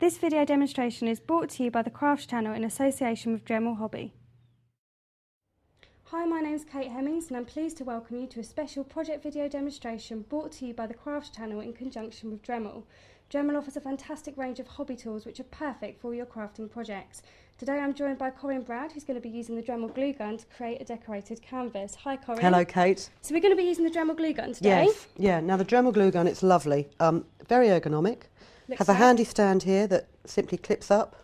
This video demonstration is brought to you by the Crafts channel in association with Dremel Hobby. Hi, my name is Kate Hemmings and I'm pleased to welcome you to a special project video demonstration brought to you by the Crafts channel in conjunction with Dremel. Dremel offers a fantastic range of hobby tools which are perfect for all your crafting projects. Today I'm joined by Corinne Brad, who's going to be using the Dremel glue gun to create a decorated canvas. Hi Corinne. Hello Kate. So we're going to be using the Dremel glue gun today? Yes, yeah. Now the Dremel glue gun, it's lovely, very ergonomic. Has a handy stand here that simply clips up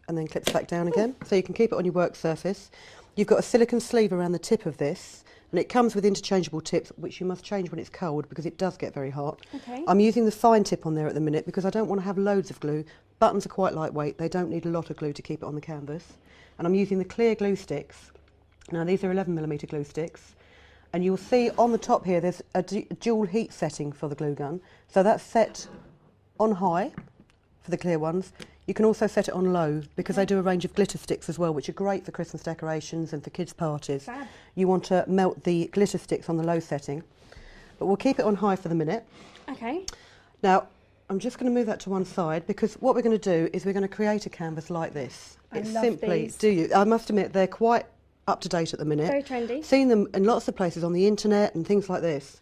and then clips back down again, so you can keep it on your work surface. You've got a silicone sleeve around the tip of this, and it comes with interchangeable tips, which you must change when it's cold because it does get very hot. Okay. I'm using the fine tip on there at the minute because I don't want to have loads of glue. Buttons are quite lightweight, they don't need a lot of glue to keep it on the canvas. And I'm using the clear glue sticks. Now these are 11mm glue sticks. And you'll see on the top here there's a dual heat setting for the glue gun. So that's set on high for the clear ones. You can also set it on low because they do a range of glitter sticks as well, which are great for Christmas decorations and for kids' parties. Fab. You want to melt the glitter sticks on the low setting. But we'll keep it on high for the minute. Okay. Now, I'm just going to move that to one side because what we're going to do is we're going to create a canvas like this. I It's love simply, these. do you? I must admit, they're quite up to date at the minute. Very trendy. Seen them in lots of places on the internet and things like this.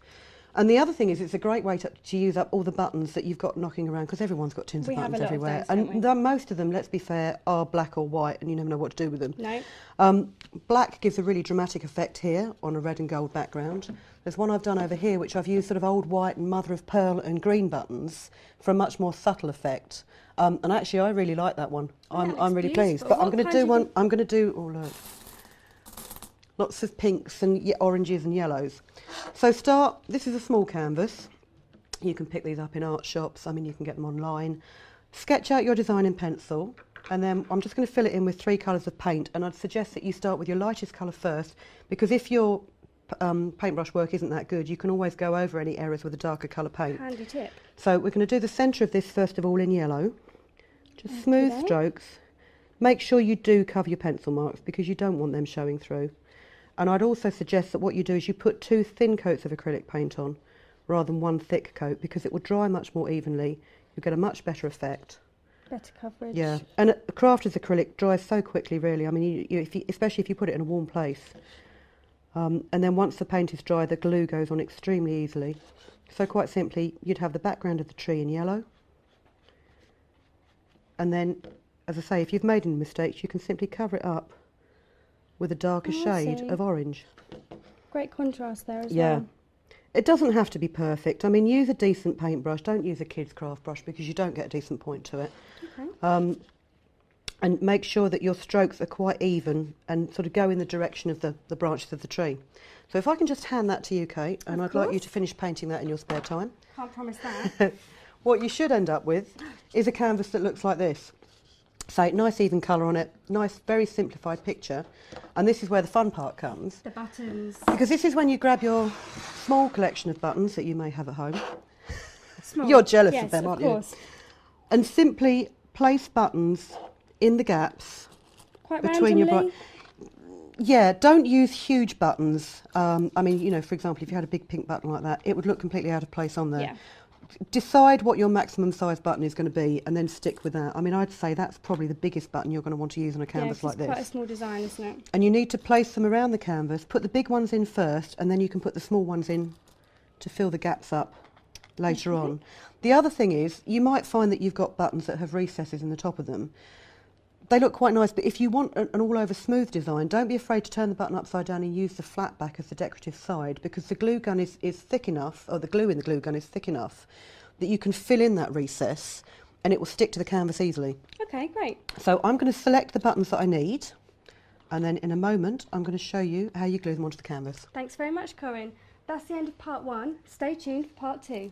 And the other thing is it's a great way to use up all the buttons that you've got knocking around because everyone's got tins of buttons everywhere. And most of them, let's be fair, are black or white and you never know what to do with them. No. Black gives a really dramatic effect here on a red and gold background. There's one I've done over here which I've used sort of old white and mother of pearl and green buttons for a much more subtle effect. And actually I really like that one. I'm really pleased. But I'm going to do one, I'm going to do, oh look, lots of pinks and oranges and yellows. So this is a small canvas. You can pick these up in art shops. I mean, you can get them online. Sketch out your design in pencil. And then I'm just going to fill it in with 3 colours of paint. And I'd suggest that you start with your lightest colour first, because if your paintbrush work isn't that good, you can always go over any errors with a darker colour paint. Handy tip. So we're going to do the centre of this first of all in yellow. Just smooth strokes. Make sure you do cover your pencil marks because you don't want them showing through. And I'd also suggest that what you do is you put 2 thin coats of acrylic paint on rather than 1 thick coat because it will dry much more evenly. You'll get a much better effect. Better coverage. Yeah, and crafter's acrylic dries so quickly really. I mean, especially if you put it in a warm place. And then once the paint is dry, the glue goes on extremely easily. So quite simply, you'd have the background of the tree in yellow. And then, as I say, if you've made any mistakes, you can simply cover it up with a darker shade of orange. Great contrast there as well. Yeah. It doesn't have to be perfect. I mean, use a decent paintbrush. Don't use a kid's craft brush because you don't get a decent point to it. Okay. And make sure that your strokes are quite even and sort of go in the direction of the branches of the tree. So if I can just hand that to you, Kate, and I'd like you to finish painting that in your spare time. Can't promise that. What you should end up with is a canvas that looks like this. So nice even colour on it, nice very simplified picture, and this is where the fun part comes. The buttons. Because this is when you grab your small collection of buttons that you may have at home. Small. You're jealous of them, aren't you? Of course. And simply place buttons in the gaps Quite between randomly? Yeah, don't use huge buttons. I mean, you know, for example, if you had a big pink button like that, it would look completely out of place on there. Yeah. Decide what your maximum size button is going to be and then stick with that. I mean, I'd say that's probably the biggest button you're going to want to use on a canvas like this. It's quite a small design, isn't it? And you need to place them around the canvas, put the big ones in first, and then you can put the small ones in to fill the gaps up later on. The other thing is, you might find that you've got buttons that have recesses in the top of them. They look quite nice, but if you want an all-over smooth design, don't be afraid to turn the button upside down and use the flat back as the decorative side, because the glue gun is thick enough, or the glue in the glue gun is thick enough, that you can fill in that recess and it will stick to the canvas easily. Okay, great. So I'm going to select the buttons that I need, and then in a moment I'm going to show you how you glue them onto the canvas. Thanks very much, Corinne. That's the end of part 1. Stay tuned for part 2.